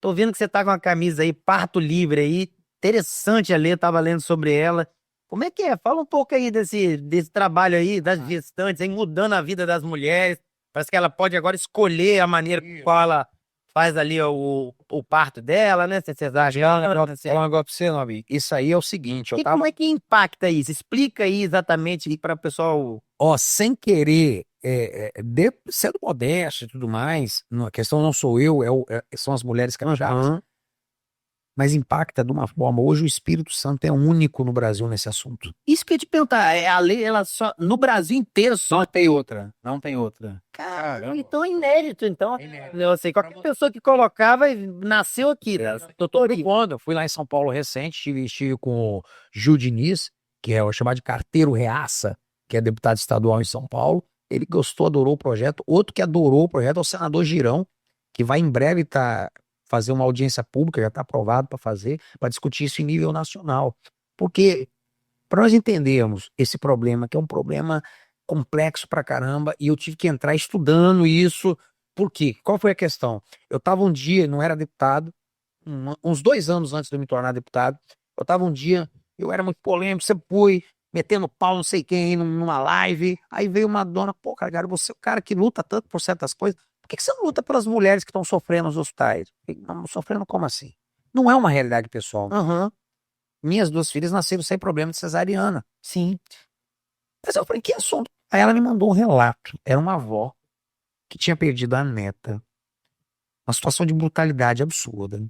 Tô vendo que você tá com uma camisa aí, parto livre aí. Interessante a ler, tava lendo sobre ela. Como é que é? Fala um pouco aí desse trabalho aí, das gestantes, aí, mudando a vida das mulheres. Parece que ela pode agora escolher a maneira com qual ela faz ali o parto dela, né? Se cesariana, Falar um negócio pra você, Nobi. Isso aí é o seguinte, eu como tava, é que impacta isso? Explica aí exatamente para o pessoal. ó, sem querer, sendo modesto e tudo mais, a questão não sou eu, são as mulheres capixabas, Aham. mas impacta de uma forma. Hoje o Espírito Santo é único no Brasil nesse assunto. Isso que eu ia te perguntar, a lei, ela só, no Brasil inteiro só. Não tem outra, não tem outra. Caramba, então é inédito, então. É inédito. Eu sei, qualquer pessoa que colocava nasceu aqui, né? Tô Todo aqui. quando eu fui lá em São Paulo recente, estive com o Gil Diniz, que é o chamado de carteiro reaça, que é deputado estadual em São Paulo. Ele gostou, adorou o projeto. Outro que adorou o projeto é o senador Girão, que vai em breve fazer uma audiência pública, já está aprovado para fazer, para discutir isso em nível nacional. Porque, para nós entendermos esse problema, que é um problema complexo pra caramba, e eu tive que entrar estudando isso. Por quê? Qual foi a questão? Eu estava um dia, não era deputado, uns 2 anos antes de eu me tornar deputado, eu tava um dia, eu era muito polêmico, sempre fui metendo pau não sei quem numa live, aí veio uma dona, pô, cara, você é o cara que luta tanto por certas coisas, por que que você não luta pelas mulheres que estão sofrendo nos hospitais? Eu falei, não, sofrendo como assim? Não é uma realidade pessoal. Aham, Minhas 2 filhas nasceram sem problema de cesariana. sim. Mas eu falei, que assunto? Aí ela me mandou um relato, era uma avó que tinha perdido a neta, uma situação de brutalidade absurda.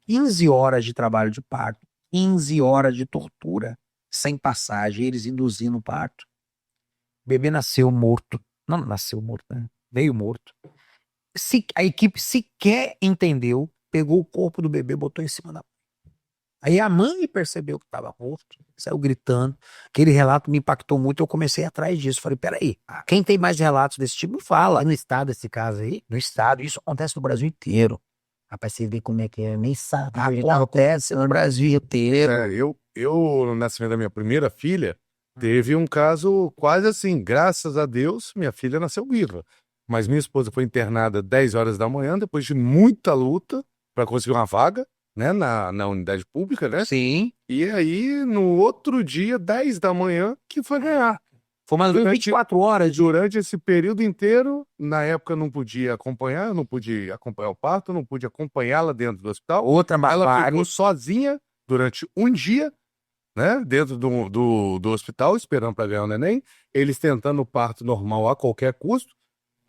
15 horas de trabalho de parto, 15 horas de tortura, sem passagem, eles induzindo o parto. O bebê nasceu morto. Não nasceu morto, né? Veio morto. A equipe sequer entendeu, pegou o corpo do bebê, botou em cima da. Aí a mãe percebeu que estava morto, saiu gritando. Aquele relato me impactou muito, eu comecei atrás disso. Falei, peraí, quem tem mais relatos desse tipo, me fala. É no estado esse caso aí? No estado, isso acontece no Brasil inteiro. Rapaz, você vê como é que é, nem sabe. Acontece no Brasil inteiro. Eu, no nascimento da minha primeira filha, teve um caso quase assim. Graças a Deus, minha filha nasceu viva. Mas minha esposa foi internada 10 horas da manhã, depois de muita luta para conseguir uma vaga, né, na unidade pública, né? Sim. E aí, no outro dia, 10 da manhã, que foi ganhar. Foi mais de 24 horas de. Durante esse período inteiro, na época eu não podia acompanhar, eu não pude acompanhar o parto, não pude acompanhá-la dentro do hospital. Outra Ela barbárie. ficou sozinha durante um dia, né, dentro do hospital, esperando para ganhar o neném. Eles tentando o parto normal a qualquer custo.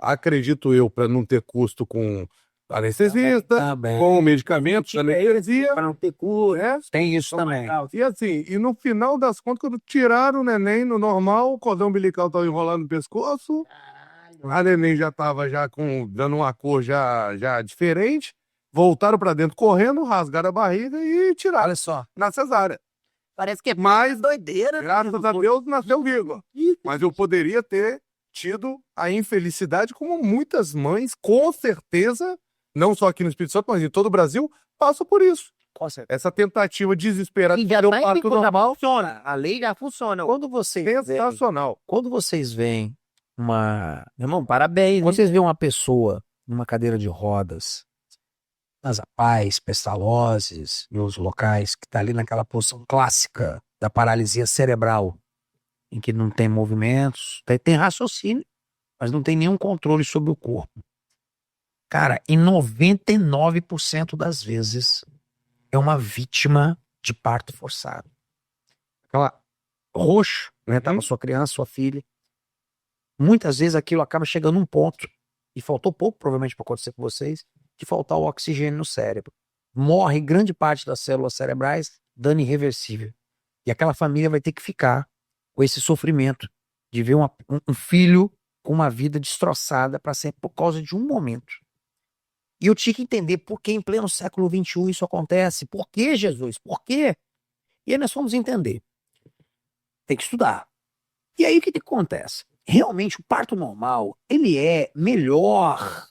Acredito eu, para não ter custo com anestesista, Tá bem. com medicamentos, anestesia. Para não ter cura. É, Tem isso também. e assim, e no final das contas, quando tiraram o neném no normal, o cordão umbilical estava enrolando no pescoço, a neném já estava dando uma cor já diferente, voltaram para dentro correndo, rasgaram a barriga e tiraram Olha só. na cesárea. Parece que é Mas, doideira, né? graças a Deus, nasceu viva. Mas eu poderia ter tido a infelicidade, como muitas mães, com certeza, não só aqui no Espírito Santo, mas em todo o Brasil, passam por isso. Com certeza. Essa tentativa desesperada E de já fazer o tá parto normal, funciona. A lei já funciona. sensacional. Quando vocês veem uma. Meu irmão, parabéns, Quando hein? vocês veem uma pessoa numa cadeira de rodas, nas APAES, Pestalozes, nos locais, que está ali naquela posição clássica da paralisia cerebral, em que não tem movimentos, tem raciocínio, mas não tem nenhum controle sobre o corpo. Cara, em 99% das vezes é uma vítima de parto forçado. Aquela roxo, né? Tava sua criança, sua filha. Muitas vezes aquilo acaba chegando a um ponto, e faltou pouco, provavelmente, para acontecer com vocês, de faltar o oxigênio no cérebro. Morre grande parte das células cerebrais, dano irreversível. E aquela família vai ter que ficar com esse sofrimento de ver um filho com uma vida destroçada para sempre por causa de um momento. E eu tinha que entender por que em pleno século XXI isso acontece. Por que, Jesus? Por quê? E aí nós fomos entender. Tem que estudar. E aí o que que acontece? Realmente o parto normal, ele é melhor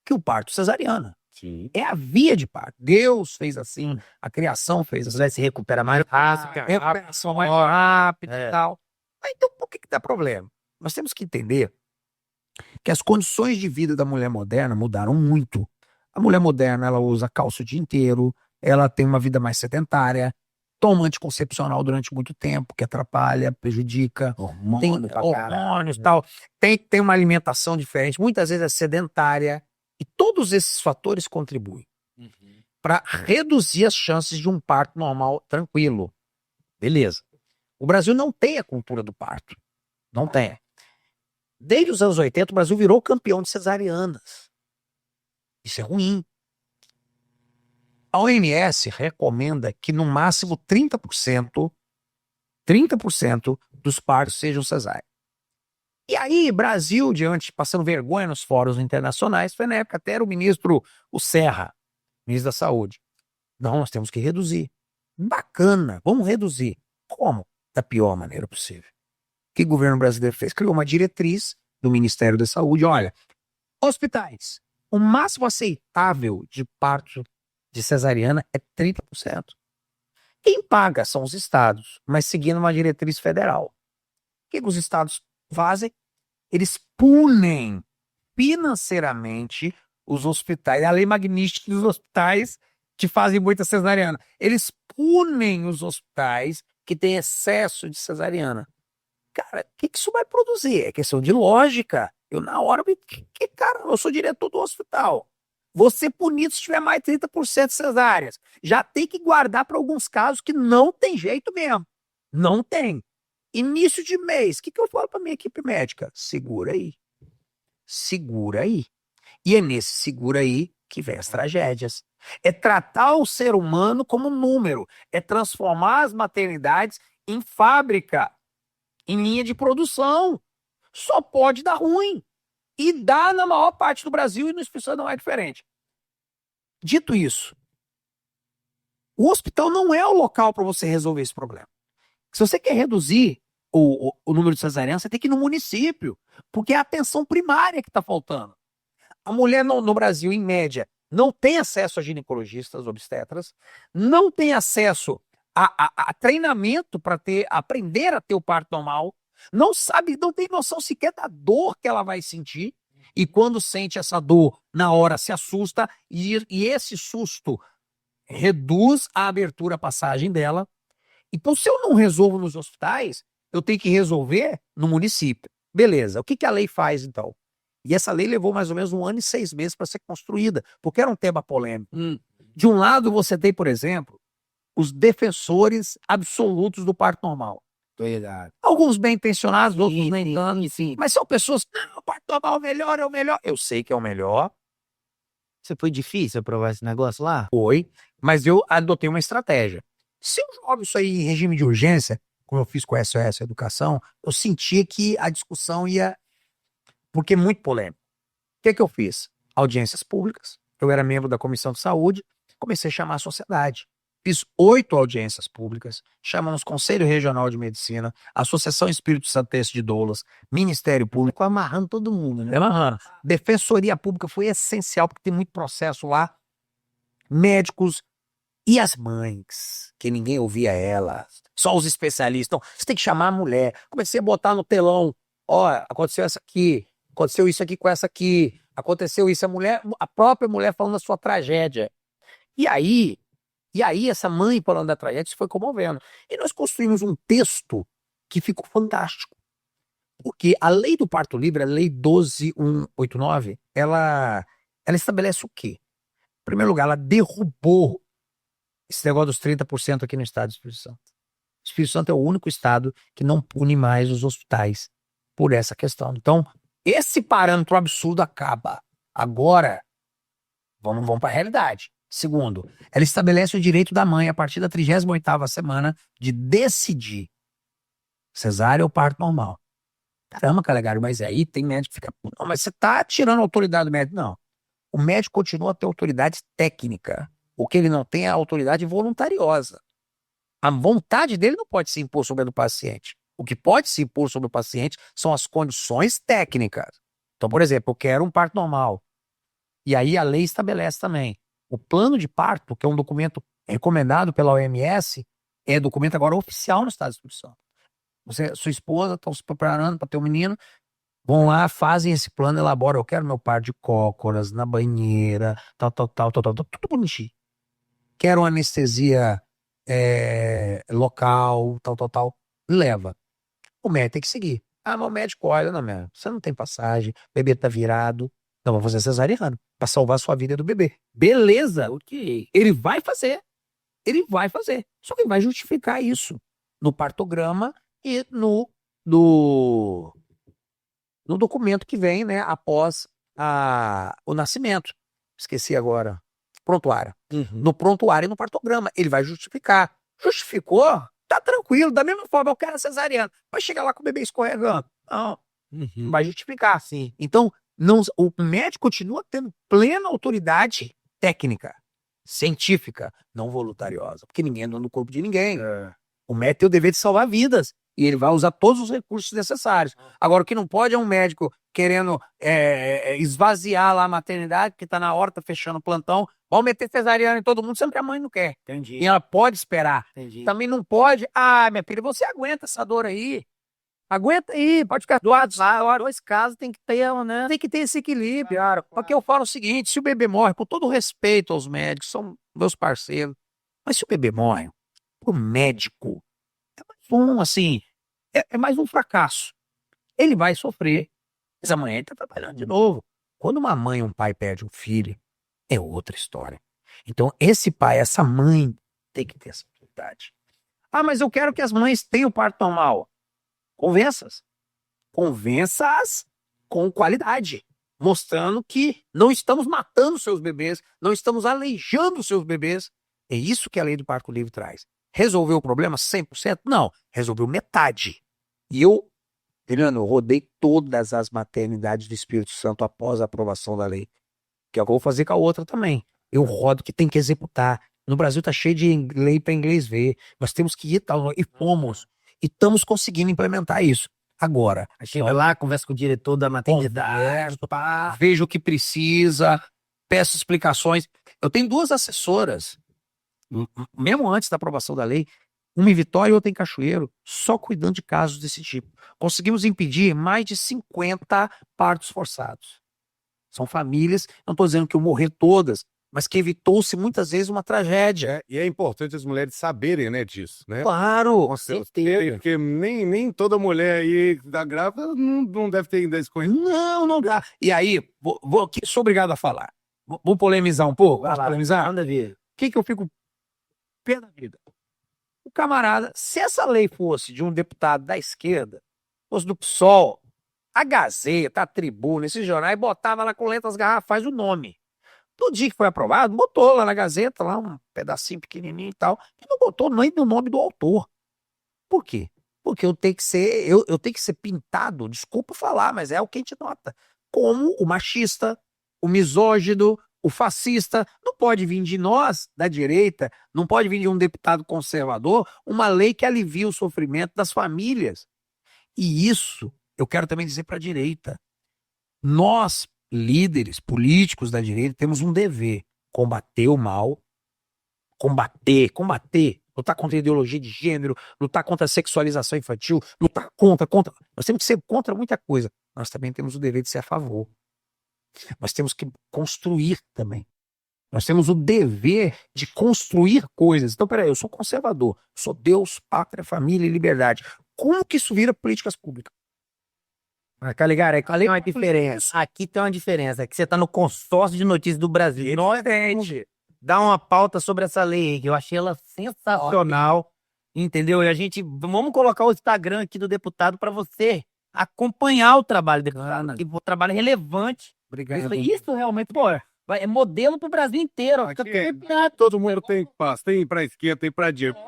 que o parto cesariano. Sim. É a via de parto. Deus fez assim, a criação fez assim. Vai se recupera mais rápido. Recuperação mais rápida É. e tal. Mas então por que que dá problema? Nós temos que entender que as condições de vida da mulher moderna mudaram muito. A mulher moderna, ela usa calça o dia inteiro, ela tem uma vida mais sedentária, toma anticoncepcional durante muito tempo, que atrapalha, prejudica, tem hormônios e tal, tem uma alimentação diferente, muitas vezes é sedentária, e todos esses fatores contribuem para reduzir as chances de um parto normal tranquilo. Beleza. O Brasil não tem a cultura do parto. Não tem. Desde os anos 80, o Brasil virou campeão de cesarianas. Isso é ruim. A OMS recomenda que no máximo 30% dos partos sejam cesáreo. E aí, Brasil, passando vergonha nos fóruns internacionais, foi na época até era o ministro, o Serra, ministro da Saúde. Não, nós temos que reduzir. Bacana, vamos reduzir. Como? Da pior maneira possível. O que o governo brasileiro fez? Criou uma diretriz do Ministério da Saúde. Olha, hospitais, o máximo aceitável de parto de cesariana é 30%. Quem paga são os estados, mas seguindo uma diretriz federal. O que os estados fazem? Eles punem financeiramente os hospitais. A lei magnífica dos hospitais que fazem muita cesariana. Eles punem os hospitais que têm excesso de cesariana. Cara, o que isso vai produzir? É questão de lógica. Eu, na hora, cara, eu sou diretor do hospital. Vou ser punido se tiver mais de 30% de cesáreas. Já tem que guardar para alguns casos que não tem jeito mesmo. Não tem. Início de mês, o que eu falo para minha equipe médica? Segura aí. Segura aí. E é nesse segura aí que vem as tragédias. É tratar o ser humano como número. É transformar as maternidades em fábrica, em linha de produção. Só pode dar ruim. E dá na maior parte do Brasil e no Espírito Santo não é diferente. Dito isso, o hospital não é o local para você resolver esse problema. Se você quer reduzir o número de cesarianas, você tem que ir no município, porque é a atenção primária que está faltando. A mulher no Brasil, em média, não tem acesso a ginecologistas, obstetras, não tem acesso a treinamento para aprender a ter o parto normal, não tem noção sequer da dor que ela vai sentir, e quando sente essa dor, na hora se assusta, e esse susto reduz a abertura, a passagem dela. Então, se eu não resolvo nos hospitais, eu tenho que resolver no município. Beleza, o que a lei faz, então? E essa lei levou mais ou menos 1 ano e 6 meses para ser construída, porque era um tema polêmico. De um lado, você tem, por exemplo, os defensores absolutos do parto normal. Alguns bem intencionados, outros nem tanto. Mas são pessoas que, o parto normal é o melhor. Eu sei que é o melhor. Você foi difícil aprovar esse negócio lá? Foi, mas eu adotei uma estratégia. Se eu jogo isso aí em regime de urgência, como eu fiz com a SOS Educação, eu sentia que a discussão ia... Porque é muito polêmico. O que eu fiz? Audiências públicas. Eu era membro da Comissão de Saúde, comecei a chamar a sociedade. Fiz 8 audiências públicas, chamamos Conselho Regional de Medicina, Associação Espírito Santense de Doulas, Ministério Público. Ficou amarrando todo mundo, né? Amarrando. Defensoria Pública foi essencial, porque tem muito processo lá. Médicos e as mães, que ninguém ouvia elas. Só os especialistas. Então, você tem que chamar a mulher. Comecei a botar no telão. Ó, aconteceu essa aqui. Aconteceu isso aqui com essa aqui. Aconteceu isso. A própria mulher falando da sua tragédia. E aí essa mãe falando da tragédia, isso foi comovendo. E nós construímos um texto que ficou fantástico. Porque a lei do parto livre, a lei 12.189, ela estabelece o quê? Em primeiro lugar, ela derrubou esse negócio dos 30% aqui no estado do Espírito Santo. O Espírito Santo é o único estado que não pune mais os hospitais por essa questão. Então, esse parâmetro absurdo acaba. Agora, vamos para a realidade. Segundo, ela estabelece o direito da mãe, a partir da 38ª semana, de decidir cesárea ou parto normal. Caramba, Calegari, mas aí tem médico que fica... Não, mas você está tirando a autoridade do médico. Não. O médico continua a ter autoridade técnica. O que ele não tem é a autoridade voluntariosa. A vontade dele não pode se impor sobre a do paciente. O que pode se impor sobre o paciente são as condições técnicas. Então, por exemplo, eu quero um parto normal. E aí a lei estabelece também. O plano de parto, que é um documento recomendado pela OMS, é documento agora oficial no estado do Espírito Santo. Sua esposa está se preparando para ter um menino, Vão lá, fazem esse plano, elaboram. Eu quero meu par de cócoras na banheira, tal, tudo bonitinho. Quero anestesia local, tal. Leva. O médico tem que seguir. Ah, mas o médico olha, não, você não tem passagem, o bebê tá virado. Não, vou fazer cesariana pra salvar a sua vida e do bebê. Beleza, ok. Ele vai fazer. Ele vai fazer. Só que ele vai justificar isso no partograma e no, no documento que vem, né, após o nascimento. Esqueci agora. Prontuário. No prontuário e no partograma. Ele vai justificar. Justificou? Tá tranquilo. Da mesma forma, eu quero a cesariana. Vai chegar lá com o bebê escorregando. Não. Vai justificar. Sim. Então, não, o médico continua tendo plena autoridade técnica, científica, não voluntariosa. Porque ninguém anda no corpo de ninguém. O médico tem o dever de salvar vidas. E ele vai usar todos os recursos necessários. Agora, o que não pode é um médico querendo esvaziar lá a maternidade, que tá na hora, tá fechando o plantão. Vão meter cesariana em todo mundo, sempre a mãe não quer. Entendi. E ela pode esperar. Entendi. Também não pode. Ah, minha filha, você aguenta essa dor aí. Aguenta aí, pode ficar doado. Dois casos tem que ter, né? Tem que ter esse equilíbrio. Porque eu falo o seguinte: se o bebê morre, com todo respeito aos médicos, são meus parceiros, mas se o bebê morre, o médico é mais assim, é mais um fracasso. Ele vai sofrer, mas amanhã ele tá trabalhando de novo. Quando uma mãe e um pai perdem um filho, é outra história. Então, esse pai, essa mãe, tem que ter essa autoridade. Ah, mas eu quero que as mães tenham parto normal. Convença-as. Convença-as com qualidade, mostrando que não estamos matando seus bebês, não estamos aleijando seus bebês. É isso que a lei do parto livre traz. Resolveu o problema 100%? Não, resolveu metade. E eu, Adriano, rodei todas as maternidades do Espírito Santo após a aprovação da lei, que é o que eu vou fazer com a outra também. Eu rodo que tem que executar. No Brasil tá cheio de lei para inglês ver. Nós temos que ir, e fomos. E estamos conseguindo implementar isso. Agora, Aí chega lá, conversa com o diretor da maternidade. vejo o que precisa, peço explicações. Eu tenho 2 assessoras, mesmo antes da aprovação da lei, uma em Vitória e outra em Cachoeiro, só cuidando de casos desse tipo. Conseguimos impedir mais de 50 partos forçados. São famílias, não estou dizendo que eu morrer todas, mas que evitou-se muitas vezes uma tragédia. E é importante as mulheres saberem, né, disso, né? Claro, Com certeza. Porque nem toda mulher aí da grávida não deve ter ainda esse conhecimento. não dá. E aí, sou obrigado a falar. Vou polemizar um pouco? Vai lá, Polemizar? manda ver. O que eu fico pé da vida? O camarada, se essa lei fosse de um deputado da esquerda, fosse do PSOL, a Gazeta, a Tribuna, esses jornais, botava lá com letras garrafais o nome. No dia que foi aprovado, botou lá na Gazeta, lá um pedacinho pequenininho e tal, e não botou nem o nome do autor. Por quê? Porque eu tenho que ser pintado, desculpa falar, mas é o que a gente nota, como o machista, o misógino, o fascista. Não pode vir de nós, da direita, não pode vir de um deputado conservador, uma lei que alivia o sofrimento das famílias. E isso eu quero também dizer para a direita. Nós, líderes políticos da direita, temos um dever: combater o mal, combater, lutar contra a ideologia de gênero, lutar contra a sexualização infantil, lutar contra. Nós temos que ser contra muita coisa. Nós também temos o dever de ser a favor. Nós temos que construir também. Nós temos o dever de construir coisas. Então, peraí, eu sou conservador, sou Deus, pátria, família e liberdade. Como que isso vira políticas públicas? Cara, aqui tem uma diferença. Aqui tem uma diferença, que você tá no consórcio de notícias do Brasil. Nós dá uma pauta sobre essa lei aí, que eu achei ela sensacional, entendeu? E a gente, vamos colocar o Instagram aqui do deputado para você acompanhar o trabalho dele, que o trabalho é relevante. Obrigado. Isso realmente, pô, é modelo pro Brasil inteiro. Aqui todo mundo tem espaço, tem pra esquerda, tem pra direita.